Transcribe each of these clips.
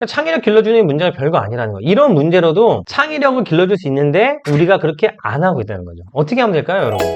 창의력 길러주는 문제가 별거 아니라는 거예요. 이런 문제로도 창의력을 길러줄 수 있는데 우리가 그렇게 안 하고 있다는 거죠. 어떻게 하면 될까요, 여러분?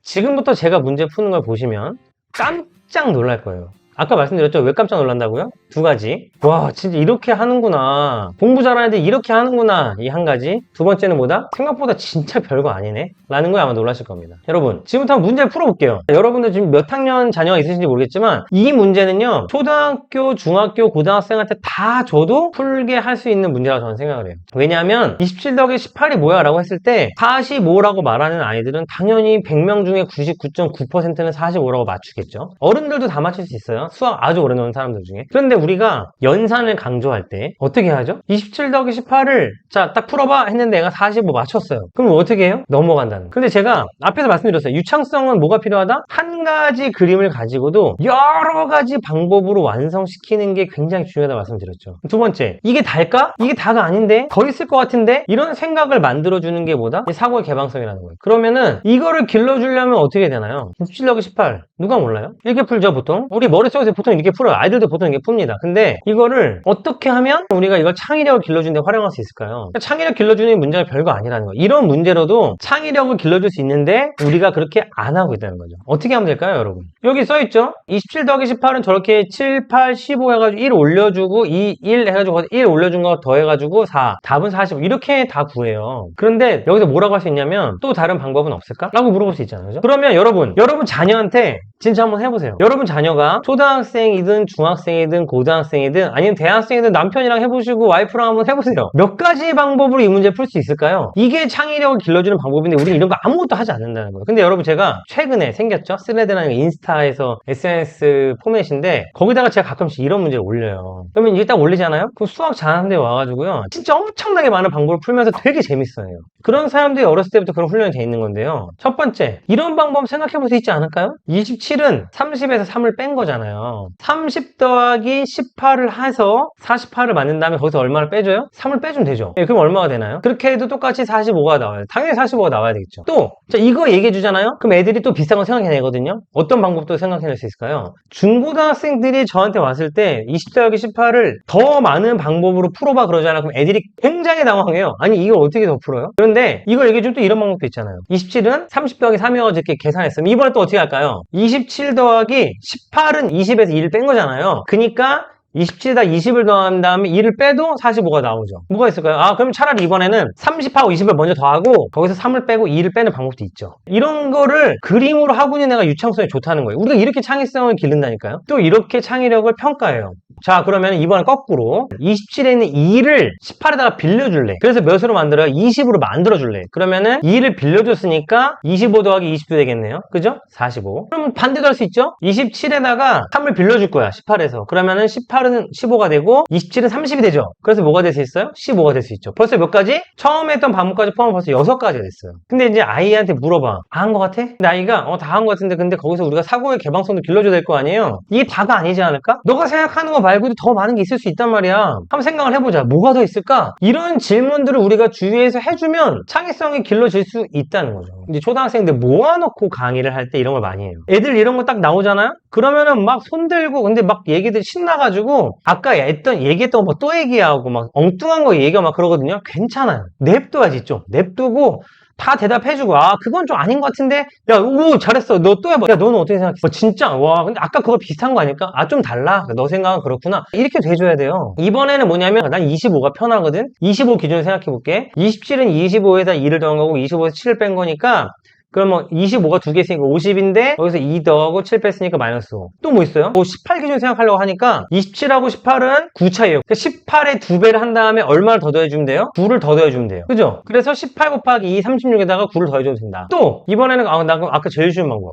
지금부터 제가 문제 푸는 걸 보시면 깜짝 놀랄 거예요. 아까 말씀드렸죠? 왜 깜짝 놀란다고요? 두 가지. 와, 진짜 이렇게 하는구나. 공부 잘하는데 이렇게 하는구나. 이 한 가지. 두 번째는 뭐다? 생각보다 진짜 별거 아니네. 라는 거에 아마 놀라실 겁니다. 여러분, 지금부터 한번 문제를 풀어볼게요. 여러분들 지금 몇 학년 자녀가 있으신지 모르겠지만 이 문제는요, 초등학교, 중학교, 고등학생한테 다 줘도 풀게 할 수 있는 문제라고 저는 생각을 해요. 왜냐하면 27 더하기 18이 뭐야? 라고 했을 때 45라고 말하는 아이들은 당연히 100명 중에 99.9%는 45라고 맞추겠죠. 어른들도 다 맞출 수 있어요. 수학 아주 오래 노는 사람들 중에. 그런데 우리가 연산을 강조할 때 어떻게 하죠? 27 더하기 18을 자, 딱 풀어봐 했는데 얘가 45 맞췄어요. 그럼 어떻게 해요? 넘어간다는. 근데 제가 앞에서 말씀드렸어요. 유창성은 뭐가 필요하다? 한 가지 그림을 가지고도 여러 가지 방법으로 완성시키는 게 굉장히 중요하다고 말씀드렸죠. 두 번째, 이게 달까? 이게 다가 아닌데? 더 있을 것 같은데? 이런 생각을 만들어주는 게 뭐다? 사고의 개방성이라는 거예요. 그러면은 이거를 길러주려면 어떻게 되나요? 27 더하기 18 누가 몰라요? 이렇게 풀죠 보통? 우리 머릿속에서 보통 이렇게 풀어요. 아이들도 보통 이렇게 풉니다. 근데 이거를 어떻게 하면 우리가 이걸 창의력을 길러주는 데 활용할 수 있을까요? 창의력 길러주는 문제가 별거 아니라는 거예요. 이런 문제로도 창의력을 길러줄 수 있는데 우리가 그렇게 안 하고 있다는 거죠. 어떻게 하면 될까요, 여러분? 여기 써있죠? 27 더하기 18은 저렇게 7, 8, 15 해가지고 1 올려주고 2, 1 해가지고 1 올려준 거 더해가지고 4 답은 45 이렇게 다 구해요. 그런데 여기서 뭐라고 할 수 있냐면 또 다른 방법은 없을까? 라고 물어볼 수 있잖아요. 그죠? 그러면 여러분 자녀한테 진짜 한번 해보세요. 여러분 자녀가 초등학생이든 중학생이든 고등학생이든 아니면 대학생이든 남편이랑 해보시고 와이프랑 한번 해보세요. 몇 가지 방법으로 이 문제 풀 수 있을까요? 이게 창의력을 길러주는 방법인데 우리는 이런 거 아무것도 하지 않는다는 거예요. 근데 여러분 제가 최근에 생겼죠? 스레드라는 인스타에서 SNS 포맷인데 거기다가 제가 가끔씩 이런 문제를 올려요. 그러면 이게 딱 올리잖아요? 그럼 수학 잘하는 데 와가지고요. 진짜 엄청나게 많은 방법을 풀면서 되게 재밌어요. 그런 사람들이 어렸을 때부터 그런 훈련이 돼 있는 건데요. 첫 번째, 이런 방법 생각해 볼 수 있지 않을까요? 27은 30에서 3을 뺀 거잖아요. 30 더하기 18을 해서 48을 만든 다음에 거기서 얼마를 빼줘요? 3을 빼주면 되죠. 예, 그럼 얼마가 되나요? 그렇게 해도 똑같이 45가 나와요. 당연히 45가 나와야 되겠죠. 또, 자, 이거 얘기해 주잖아요? 그럼 애들이 또 비슷한 거 생각해내거든요? 어떤 방법도 생각해낼 수 있을까요? 중고등학생들이 저한테 왔을 때 20 더하기 18을 더 많은 방법으로 풀어봐 그러잖아요. 그럼 애들이 굉장히 당황해요. 아니, 이걸 어떻게 더 풀어요? 그런데 이걸 얘기해 주면 또 이런 방법도 있잖아요. 27은 30 더하기 3이어가지고 이렇게 계산했으면 이번에 또 어떻게 할까요? 27 더하기 18은 20에서 2를 뺀 거잖아요. 그러니까 27에다 20을 더한 다음에 2를 빼도 45가 나오죠. 뭐가 있을까요? 아, 그럼 차라리 이번에는 30하고 20을 먼저 더하고 거기서 3을 빼고 2를 빼는 방법도 있죠. 이런 거를 그림으로 하고 있는 애가 유창성이 좋다는 거예요. 우리가 이렇게 창의성을 기른다니까요. 또 이렇게 창의력을 평가해요. 자, 그러면 이번엔 거꾸로 27에 있는 2를 18에다가 빌려줄래. 그래서 몇으로 만들어요? 20으로 만들어줄래. 그러면은 2를 빌려줬으니까 25 더하기 20도 되겠네요. 그죠? 45. 그럼 반대도 할 수 있죠? 27에다가 3을 빌려줄 거야. 18에서. 그러면은 18은 15가 되고 27은 30이 되죠. 그래서 뭐가 될 수 있어요? 15가 될 수 있죠. 벌써 몇 가지? 처음에 했던 방법까지 포함하면 벌써 6가지가 됐어요. 근데 이제 아이한테 물어봐. 다 한 것 같아? 근데 아이가 다 한 것 같은데 근데 거기서 우리가 사고의 개방성도 길러줘야 될 거 아니에요? 이게 다가 아니지 않을까? 너가 생각하는 거 말고도 더 많은 게 있을 수 있단 말이야. 한번 생각을 해보자. 뭐가 더 있을까? 이런 질문들을 우리가 주위에서 해주면 창의성이 길러질 수 있다는 거죠. 이제 초등학생들 모아놓고 강의를 할 때 이런 걸 많이 해요. 애들 이런 거 딱 나오잖아요? 그러면은 막 손들고 근데 막 얘기들이 신나가지고 아까 얘기했던 거 또 얘기하고 막 엉뚱한 거 얘기하고 막 그러거든요. 괜찮아요. 냅둬야지 좀. 냅두고 다 대답해주고 그건 좀 아닌 것 같은데 야, 오 잘했어. 너 또 해봐. 야, 너는 어떻게 생각해? 진짜 와 근데 아까 그거 비슷한 거 아닐까? 좀 달라. 너 생각은 그렇구나. 이렇게 돼줘야 돼요. 이번에는 뭐냐면 난 25가 편하거든. 25 기준으로 생각해볼게. 27은 25에다 2를 더한 거고 25에서 7을 뺀 거니까 그러면 25가 두 개 있으니까 50인데 여기서 2 더하고 7 뺐으니까 마이너스 5. 또 뭐 있어요? 18 기준 생각하려고 하니까 27하고 18은 9 차이예요. 18에 2배를 한 다음에 얼마를 더 더해주면 돼요? 9를 더 더해주면 돼요. 그죠? 그래서 18 곱하기 2, 36에다가 9를 더해줘도 된다. 또 이번에는 나 그럼 아까 제일 쉬운 방법.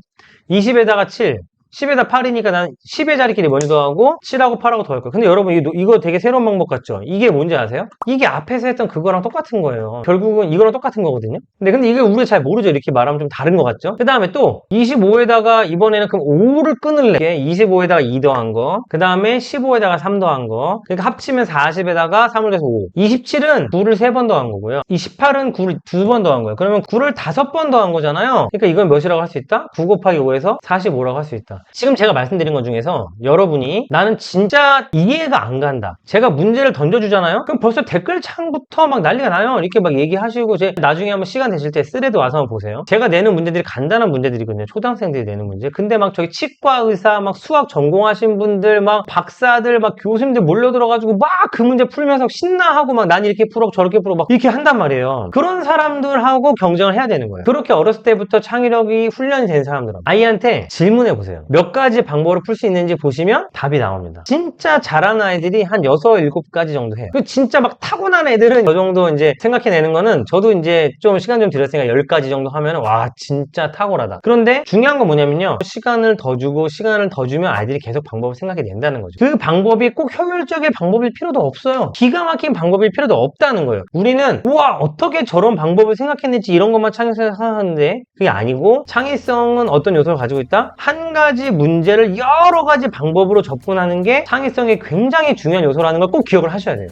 20에다가 7. 10에다 8이니까 난 10의 자리끼리 먼저 더하고 7하고 8하고 더할 거예요. 근데 여러분 이거 되게 새로운 방법 같죠? 이게 뭔지 아세요? 이게 앞에서 했던 그거랑 똑같은 거예요. 결국은 이거랑 똑같은 거거든요. 근데 이게 우리가 잘 모르죠. 이렇게 말하면 좀 다른 것 같죠? 그 다음에 또 25에다가 이번에는 그럼 5를 끊을래. 25에다가 2 더한 거. 그 다음에 15에다가 3 더한 거. 그러니까 합치면 40에다가 3을 더해서 5. 27은 9를 3번 더한 거고요. 이 18은 9를 2번 더한 거예요. 그러면 9를 5번 더한 거잖아요. 그러니까 이건 몇이라고 할 수 있다? 9 곱하기 5에서 45라고 할 수 있다. 지금 제가 말씀드린 것 중에서 여러분이 나는 진짜 이해가 안 간다. 제가 문제를 던져주잖아요? 그럼 벌써 댓글창부터 막 난리가 나요. 이렇게 막 얘기하시고, 나중에 한번 시간 되실 때 스레드 와서 한번 보세요. 제가 내는 문제들이 간단한 문제들이거든요. 초등학생들이 내는 문제. 근데 막 저기 치과 의사, 막 수학 전공하신 분들, 막 박사들, 막 교수님들 몰려들어가지고 막 그 문제 풀면서 신나하고 막 난 이렇게 풀어, 저렇게 풀어, 막 이렇게 한단 말이에요. 그런 사람들하고 경쟁을 해야 되는 거예요. 그렇게 어렸을 때부터 창의력이 훈련이 된 사람들은 아이한테 질문해 보세요. 몇 가지 방법으로 풀 수 있는지 보시면 답이 나옵니다. 진짜 잘하는 아이들이 한 6, 7가지 정도 해요. 진짜 막 타고난 애들은 저 정도 이제 생각해내는 거는 저도 이제 좀 시간 좀 들였으니까 10가지 정도 하면 와 진짜 탁월하다. 그런데 중요한 건 뭐냐면요. 시간을 더 주고 시간을 더 주면 아이들이 계속 방법을 생각해낸다는 거죠. 그 방법이 꼭 효율적인 방법일 필요도 없어요. 기가 막힌 방법일 필요도 없다는 거예요. 우리는 우와 어떻게 저런 방법을 생각했는지 이런 것만 창의성하는데 그게 아니고 창의성은 어떤 요소를 가지고 있다? 한 가지 문제를 여러 가지 방법으로 접근하는 게 창의성이 굉장히 중요한 요소라는 걸 꼭 기억을 하셔야 돼요.